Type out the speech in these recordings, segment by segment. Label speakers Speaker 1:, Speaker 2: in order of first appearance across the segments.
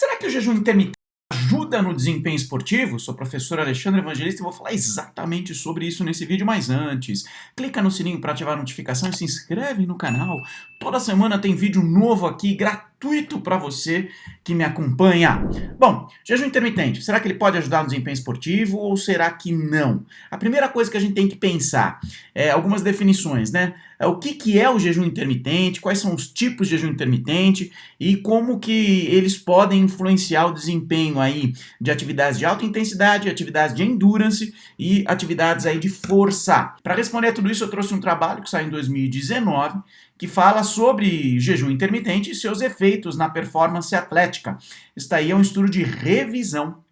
Speaker 1: Será que o jejum intermitente ajuda no desempenho esportivo? Sou o professor Alexandre Evangelista e vou falar exatamente sobre isso nesse vídeo, mas antes, clica no sininho para ativar a notificação e se inscreve no canal. Toda semana tem vídeo novo aqui, gratuito para você que me acompanha. Bom, jejum intermitente, será que ele pode ajudar no desempenho esportivo ou será que não? A primeira coisa que a gente tem que pensar é algumas definições, né? O que é o jejum intermitente, quais são os tipos de jejum intermitente e como que eles podem influenciar o desempenho aí de atividades de alta intensidade, atividades de endurance e atividades aí de força. Para responder a tudo isso, eu trouxe um trabalho que saiu em 2019 que fala sobre jejum intermitente e seus efeitos na performance atlética. Isso aí é um estudo de revisão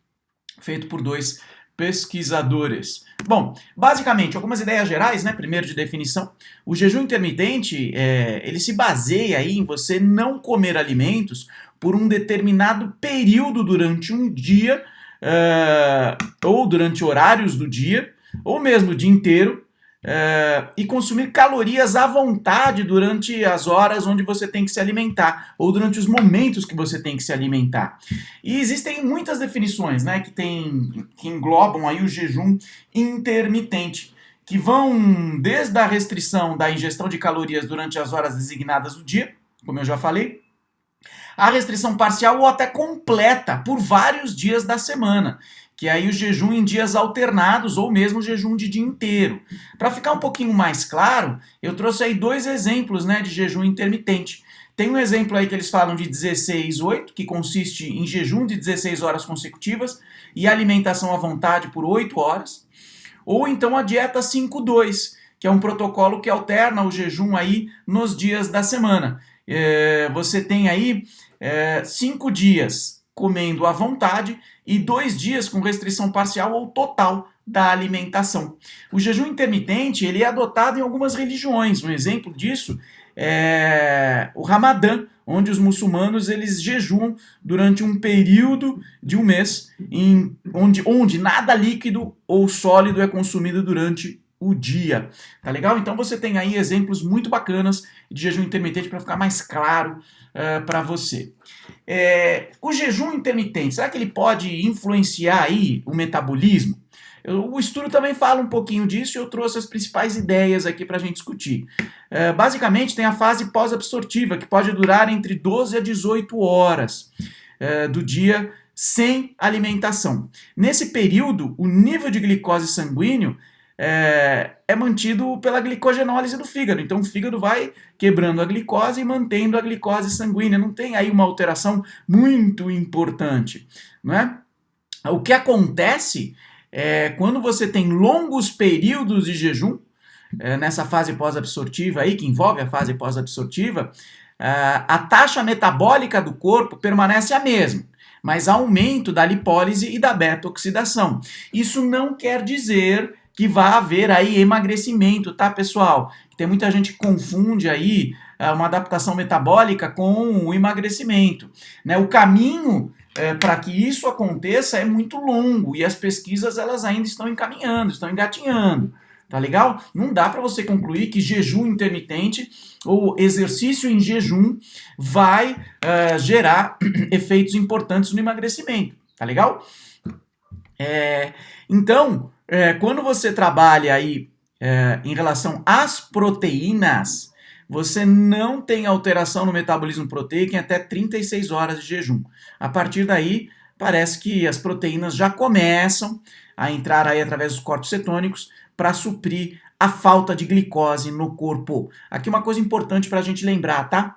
Speaker 1: feito por dois pesquisadores. Bom, basicamente, algumas ideias gerais, né? Primeiro de definição, o jejum intermitente, ele se baseia aí em você não comer alimentos por um determinado período durante um dia, ou durante horários do dia, ou mesmo o dia inteiro, e consumir calorias à vontade durante as horas onde você tem que se alimentar, ou durante os momentos que você tem que se alimentar. E existem muitas definições, né, que englobam aí o jejum intermitente, que vão desde a restrição da ingestão de calorias durante as horas designadas do dia, como eu já falei, a restrição parcial ou até completa por vários dias da semana, que é aí o jejum em dias alternados ou mesmo o jejum de dia inteiro. Para ficar um pouquinho mais claro, eu trouxe aí dois exemplos, né, de jejum intermitente. Tem um exemplo aí que eles falam de 16-8, que consiste em jejum de 16 horas consecutivas e alimentação à vontade por 8 horas. Ou então a dieta 5-2, que é um protocolo que alterna o jejum aí nos dias da semana. Você tem aí 5 dias comendo à vontade e 2 dias com restrição parcial ou total da alimentação. O jejum intermitente ele é adotado em algumas religiões. Um exemplo disso é o Ramadã, onde os muçulmanos eles jejuam durante um período de um mês, onde nada líquido ou sólido é consumido durante o dia, tá legal? Então você tem aí exemplos muito bacanas de jejum intermitente para ficar mais claro para você. O jejum intermitente, será que ele pode influenciar aí o metabolismo? O estudo também fala um pouquinho disso e eu trouxe as principais ideias aqui para a gente discutir. Basicamente tem a fase pós-absortiva, que pode durar entre 12 a 18 horas do dia sem alimentação. Nesse período, o nível de glicose sanguíneo é mantido pela glicogenólise do fígado. Então o fígado vai quebrando a glicose e mantendo a glicose sanguínea. Não tem aí uma alteração muito importante, não é? O que acontece quando você tem longos períodos de jejum, nessa fase pós-absortiva aí, que envolve a fase pós-absortiva, a taxa metabólica do corpo permanece a mesma, mas há aumento da lipólise e da beta-oxidação. Isso não quer dizer que vai haver aí emagrecimento, tá, pessoal? Tem muita gente que confunde aí uma adaptação metabólica com o emagrecimento, né? O caminho para que isso aconteça é muito longo e as pesquisas elas ainda estão encaminhando, estão engatinhando, tá legal? Não dá para você concluir que jejum intermitente ou exercício em jejum vai gerar efeitos importantes no emagrecimento, tá legal? Então, quando você trabalha aí em relação às proteínas, você não tem alteração no metabolismo proteico em até 36 horas de jejum. A partir daí, parece que as proteínas já começam a entrar aí através dos corpos cetônicos para suprir a falta de glicose no corpo. Aqui uma coisa importante para a gente lembrar, tá?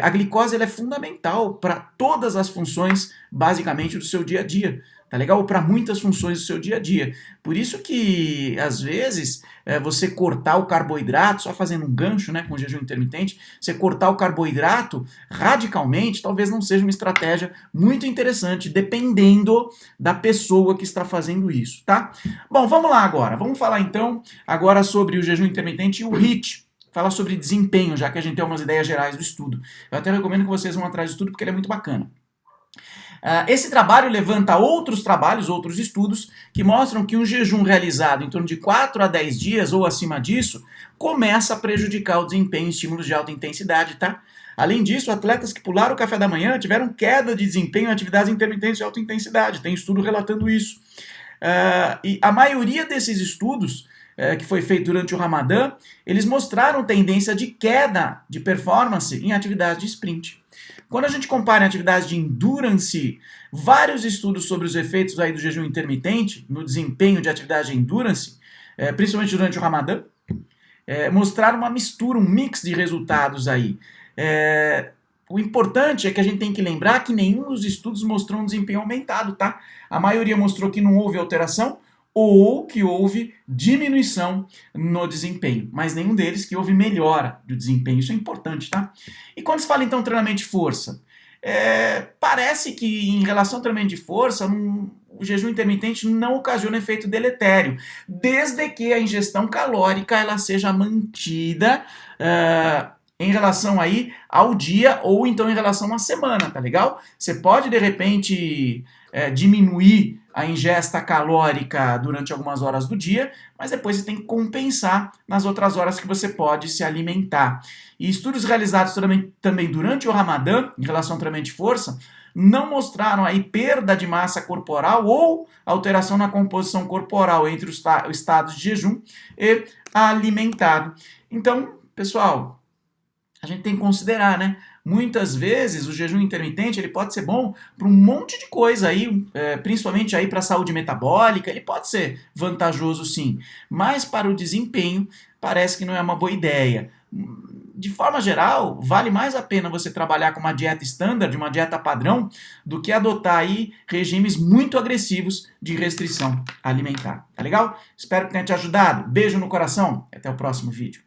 Speaker 1: A glicose ela é fundamental para todas as funções, basicamente, do seu dia a dia. Tá legal? Para muitas funções do seu dia a dia. Por isso que, às vezes, você cortar o carboidrato, só fazendo um gancho, né, com o jejum intermitente, você cortar o carboidrato radicalmente, talvez não seja uma estratégia muito interessante, dependendo da pessoa que está fazendo isso, tá? Bom, vamos lá agora. Vamos falar, então, agora sobre o jejum intermitente e o HIIT. Falar sobre desempenho, já que a gente tem umas ideias gerais do estudo. Eu até recomendo que vocês vão atrás do estudo, porque ele é muito bacana. Esse trabalho levanta outros trabalhos, outros estudos, que mostram que um jejum realizado em torno de 4 a 10 dias ou acima disso, começa a prejudicar o desempenho em estímulos de alta intensidade, tá? Além disso, atletas que pularam o café da manhã tiveram queda de desempenho em atividades intermitentes de alta intensidade. Tem estudo relatando isso. E a maioria desses estudos que foi feito durante o Ramadã, eles mostraram tendência de queda de performance em atividades de sprint. Quando a gente compara em atividades de endurance, vários estudos sobre os efeitos aí do jejum intermitente no desempenho de atividade de endurance, principalmente durante o Ramadã, mostraram uma mistura, um mix de resultados aí. O importante é que a gente tem que lembrar que nenhum dos estudos mostrou um desempenho aumentado, tá? A maioria mostrou que não houve alteração ou que houve diminuição no desempenho, mas nenhum deles que houve melhora do desempenho. Isso é importante, tá? E quando se fala então treinamento de força, parece que em relação ao treinamento de força, o jejum intermitente não ocasiona efeito deletério, desde que a ingestão calórica ela seja mantida em relação aí ao dia ou então em relação à semana, tá legal? Você pode de repente diminuir a ingesta calórica durante algumas horas do dia, mas depois você tem que compensar nas outras horas que você pode se alimentar. E estudos realizados também durante o Ramadã, em relação ao treinamento de força, não mostraram aí perda de massa corporal ou alteração na composição corporal entre os estados de jejum e alimentado. Então, pessoal, a gente tem que considerar, né? Muitas vezes o jejum intermitente ele pode ser bom para um monte de coisa aí, principalmente aí para a saúde metabólica, ele pode ser vantajoso sim, mas para o desempenho parece que não é uma boa ideia. De forma geral, vale mais a pena você trabalhar com uma dieta standard, uma dieta padrão, do que adotar aí regimes muito agressivos de restrição alimentar. Tá legal? Espero que tenha te ajudado. Beijo no coração. Até o próximo vídeo.